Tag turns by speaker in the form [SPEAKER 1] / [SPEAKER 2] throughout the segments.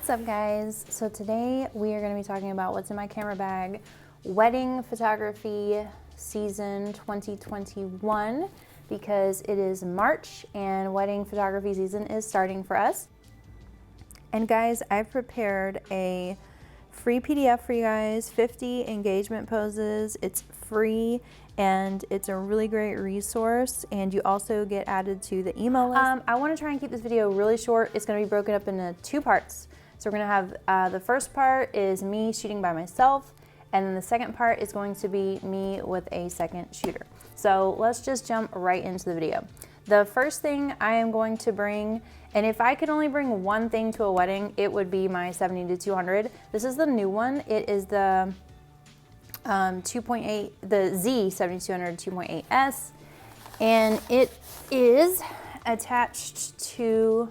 [SPEAKER 1] What's up, guys? So today we are going to be talking about what's in my camera bag, wedding photography season 2021, because it is March and wedding photography season is starting for us. And guys, I've prepared a free PDF for you guys, 50 engagement poses. It's free and it's a really great resource, and you also get added to the email list. I want to try and keep this video really short. It's going to be broken up into two parts. So we're going to have the first part is me shooting by myself, and then the second part is going to be me with a second shooter. So let's just jump right into the video. The first thing I am going to bring, and if I could only bring one thing to a wedding, it would be my 70-200. This is the new one. It is the 2.8, the Z7200 2.8S, and it is attached to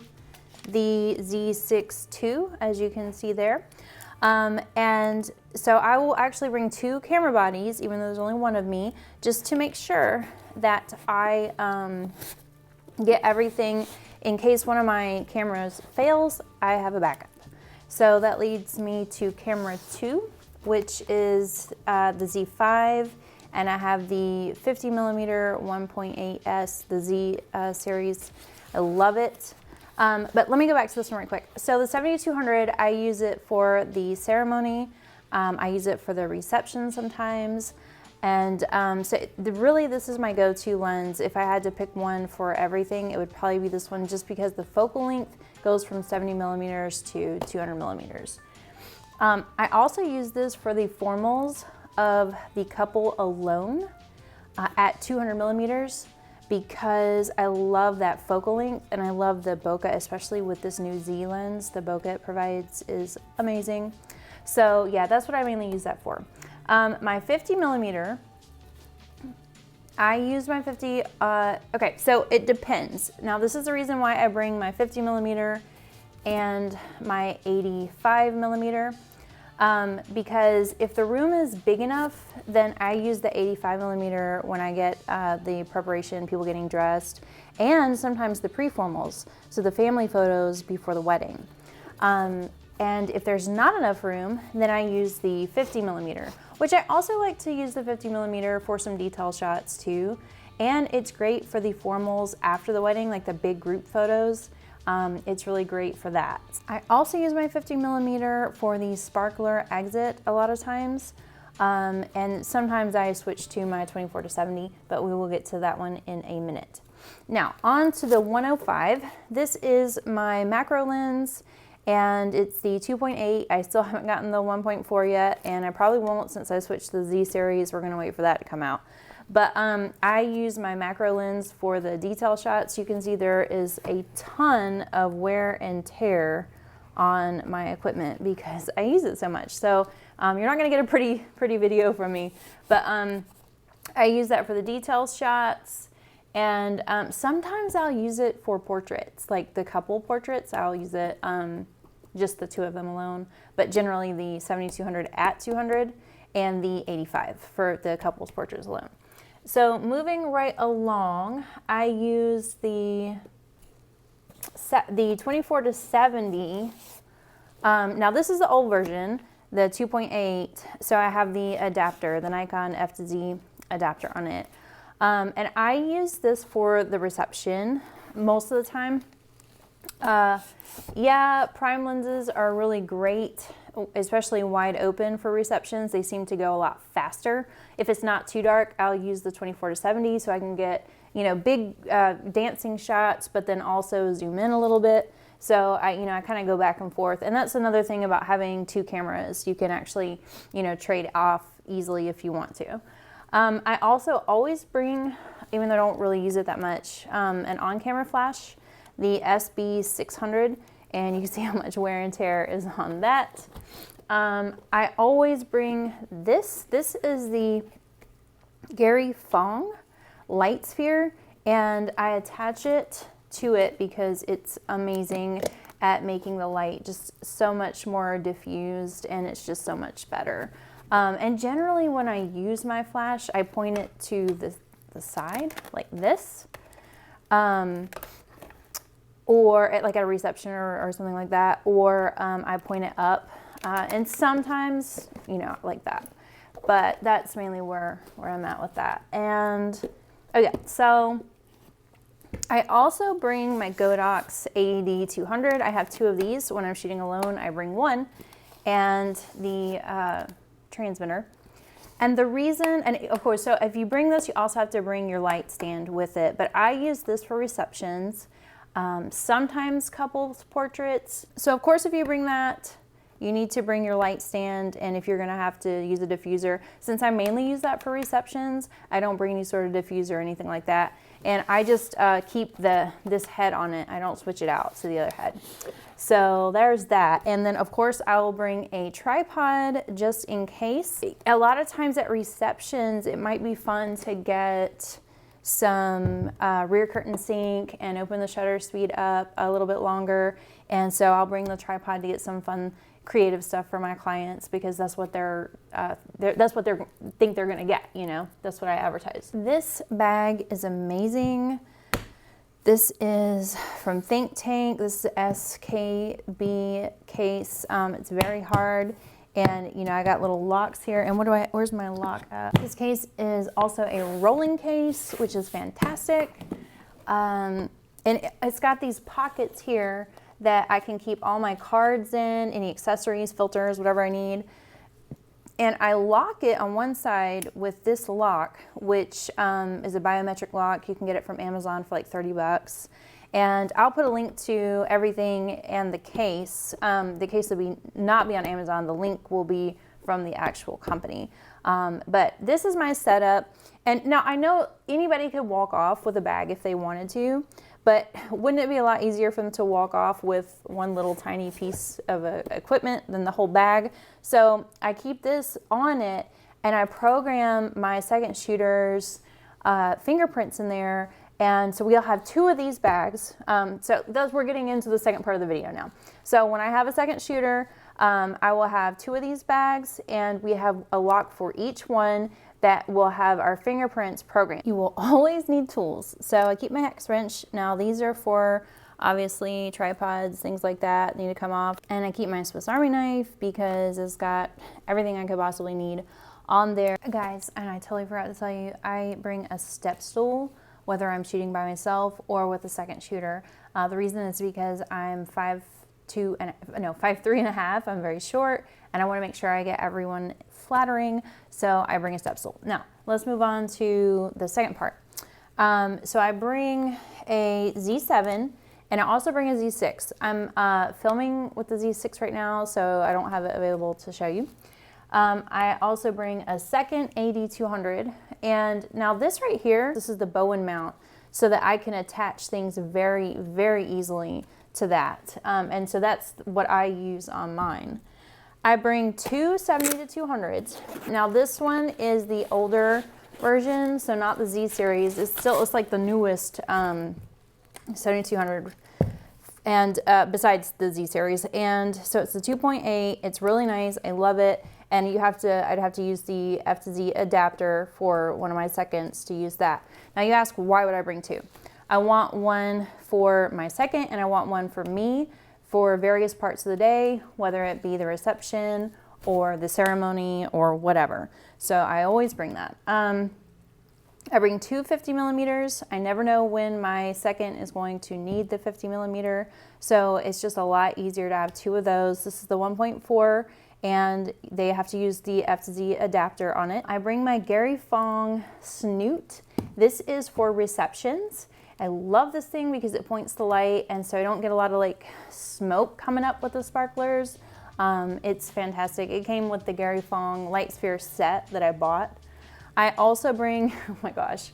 [SPEAKER 1] the Z6 II, as you can see there. And so I will actually bring two camera bodies, even though there's only one of me, just to make sure that I get everything. In case one of my cameras fails, I have a backup. So that leads me to camera 2, which is the Z5, and I have the 50mm 1.8S, the Z series. I love it. But let me go back to this one right quick. So the 70-200, I use it for the ceremony. I use it for the reception sometimes. And really this is my go-to lens. If I had to pick one for everything, it would probably be this one, just because the focal length goes from 70mm to 200mm. I also use this for the formals of the couple alone at 200mm, because I love that focal length and I love the bokeh, especially with this new Z lens. The bokeh it provides is amazing. So yeah, that's what I mainly use that for. My 50mm, I use my 50, okay, so it depends. Now this is the reason why I bring my 50mm and my 85mm. Because if the room is big enough, then I use the 85mm when I get the preparation, people getting dressed, and sometimes the pre-formals, so the family photos before the wedding. And if there's not enough room, then I use the 50mm, which I also like to use the 50mm for some detail shots too. And it's great for the formals after the wedding, like the big group photos. It's really great for that. I also use my 50mm for the sparkler exit a lot of times. And sometimes I switch to my 24-70, but we will get to that one in a minute. Now, on to the 105. This is my macro lens, and it's the 2.8. I still haven't gotten the 1.4 yet, and I probably won't since I switched to the Z series. We're gonna wait for that to come out. But I use my macro lens for the detail shots. You can see there is a ton of wear and tear on my equipment because I use it so much. So you're not gonna get a pretty video from me, but I use that for the detail shots. And sometimes I'll use it for portraits, like the couple portraits. I'll use it, just the two of them alone, but generally the 70-200 at-200 and the 85 for the couple's portraits alone. So moving right along, I use the 24-70. Now this is the old version, the 2.8. So I have the adapter, the Nikon F to Z adapter on it. And I use this for the reception most of the time. Yeah, prime lenses are really great, especially wide open for receptions. They seem to go a lot faster. If it's not too dark, I'll use the 24-70 so I can get, you know, big dancing shots, but then also zoom in a little bit. So I kind of go back and forth. And that's another thing about having two cameras. You can actually, trade off easily if you want to. I also always bring, even though I don't really use it that much, an on-camera flash, the SB600, and you can see how much wear and tear is on that. I always bring this. This is the Gary Fong Lightsphere, and I attach it to it because it's amazing at making the light just so much more diffused, and it's just so much better. And generally when I use my flash, I point it to the side like this. or at, like at a reception or something like that, or I point it up, and sometimes, you know, like that. But that's mainly where I'm at with that. And okay, so I also bring my Godox Ad200. I have 2 of these. When I'm shooting alone, I bring one, and the transmitter. And the reason, and of course, so if you bring this, you also have to bring your light stand with it. But I use this for receptions, sometimes couples portraits. So of course, if you bring that, you need to bring your light stand, and if you're gonna have to use a diffuser, since I mainly use that for receptions, I don't bring any sort of diffuser or anything like that. And I just keep this head on it. I don't switch it out to the other head. So there's that. And then of course I will bring a tripod just in case. A lot of times at receptions, it might be fun to get some rear curtain sync and open the shutter speed up a little bit longer. And so I'll bring the tripod to get some fun creative stuff for my clients, because that's what that's what they think they're gonna get, you know, that's what I advertise. This bag is amazing. This is from Think Tank. This is the SKB case. It's very hard, and you know, I got little locks here. And where's my lock at? This case is also a rolling case, which is fantastic. And it's got these pockets here that I can keep all my cards in, any accessories, filters, whatever I need. And I lock it on one side with this lock, which is a biometric lock. You can get it from Amazon for like 30 bucks. And I'll put a link to everything and the case. The case will not be on Amazon. The link will be from the actual company. But this is my setup. And now I know anybody could walk off with a bag if they wanted to, but wouldn't it be a lot easier for them to walk off with one little tiny piece of equipment than the whole bag? So I keep this on it, and I program my second shooter's fingerprints in there. And so we'll have 2 of these bags. So we're getting into the second part of the video now. So when I have a second shooter, I will have 2 of these bags, and we have a lock for each one that will have our fingerprints programmed. You will always need tools. So I keep my hex wrench. Now these are for obviously tripods, things like that need to come off. And I keep my Swiss Army knife because it's got everything I could possibly need on there. Guys, and I totally forgot to tell you, I bring a step stool, whether I'm shooting by myself or with a second shooter. The reason is because I'm 5'3.5". I'm very short, and I want to make sure I get everyone flattering, so I bring a step stool. Now, let's move on to the second part. So I bring a Z7, and I also bring a Z6. I'm filming with the Z6 right now, so I don't have it available to show you. I also bring a second AD200, and now this right here, this is the Bowen mount, so that I can attach things very, very easily to that. And so that's what I use on mine. I bring 2 70-200s. Now this one is the older version, so not the Z series. It's like the newest 70-200, and besides the Z series. And so it's the 2.8. It's really nice. I love it. And I'd have to use the F to Z adapter for one of my seconds to use that. Now you ask, why would I bring 2? I want one for my second, and I want one for me for various parts of the day, whether it be the reception or the ceremony or whatever. So I always bring that. I bring 2 50mm. I never know when my second is going to need the 50mm. So it's just a lot easier to have 2 of those. This is the 1.4, and they have to use the F to Z adapter on it. I bring my Gary Fong Snoot. This is for receptions. I love this thing because it points the light, and so I don't get a lot of like smoke coming up with the sparklers. It's fantastic. It came with the Gary Fong Lightsphere set that I bought. I also bring, oh my gosh,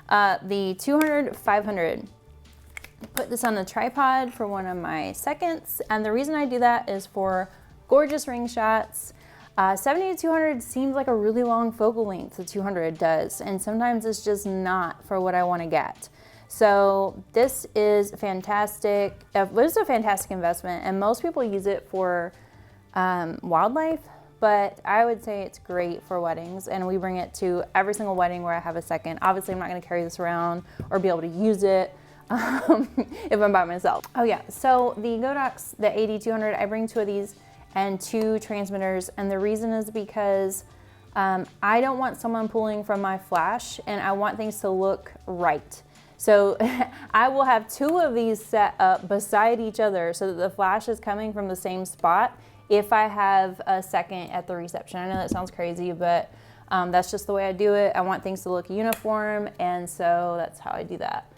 [SPEAKER 1] the 200-500. Put this on the tripod for one of my seconds, and the reason I do that is for gorgeous ring shots. 70-200 seems like a really long focal length, the 200 does, and sometimes it's just not for what I want to get. So this is fantastic. It was a fantastic investment, and most people use it for wildlife, but I would say it's great for weddings, and we bring it to every single wedding where I have a second. Obviously, I'm not going to carry this around or be able to use it if I'm by myself. Oh yeah, so the Godox, the AD200, I bring 2 of these and 2 transmitters, and the reason is because I don't want someone pulling from my flash, and I want things to look right. So I will have 2 of these set up beside each other so that the flash is coming from the same spot if I have a second at the reception. I know that sounds crazy, but that's just the way I do it. I want things to look uniform, and so that's how I do that.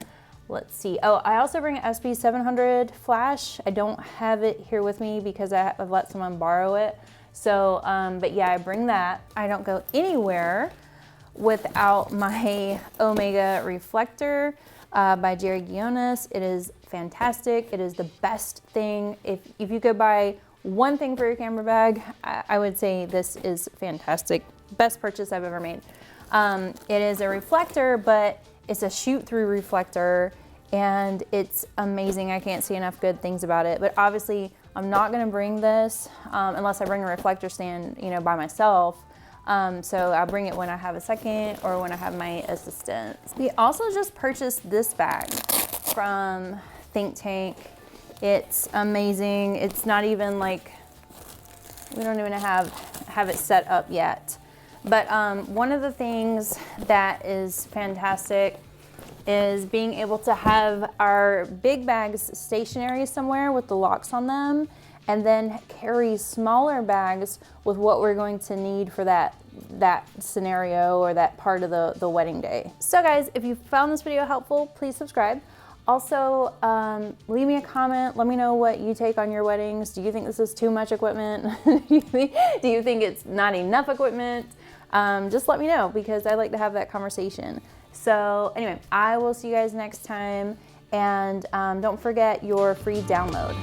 [SPEAKER 1] Let's see. Oh, I also bring an SP700 flash. I don't have it here with me because I've let someone borrow it. So, but yeah, I bring that. I don't go anywhere without my Omega reflector by Jerry Guiones. It is fantastic. It is the best thing. If you could buy one thing for your camera bag, I would say this is fantastic. Best purchase I've ever made. It is a reflector, but it's a shoot-through reflector, and it's amazing. I can't say enough good things about it. But obviously, I'm not gonna bring this unless I bring a reflector stand, you know, by myself. So I'll bring it when I have a second or when I have my assistant. We also just purchased this bag from Think Tank. It's amazing. It's not even like, we don't even have it set up yet. But one of the things that is fantastic is being able to have our big bags stationary somewhere with the locks on them, and then carry smaller bags with what we're going to need for that scenario or that part of the wedding day. So guys, if you found this video helpful, please subscribe. Also, leave me a comment. Let me know what you take on your weddings. Do you think this is too much equipment? Do you think it's not enough equipment? Just let me know, because I like to have that conversation. So anyway, I will see you guys next time, and don't forget your free download.